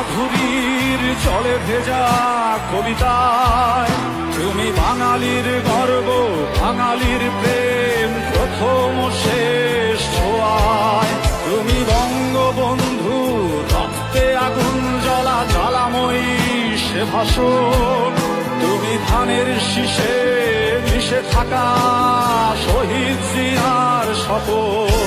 মাধুরীর জলে ভেজা কবিতায় তুমি বাঙালির গর্ব, বাঙালির প্রেম, প্রথম শেষ ছোঁয়ায় তুমি বঙ্গবন্ধু, রক্তে আগুন জ্বলা জ্বালাময়ী সে ভাষণ। তুমি ধানের শীষে মিশে থাকা শহীদ জিয়ার শপথ।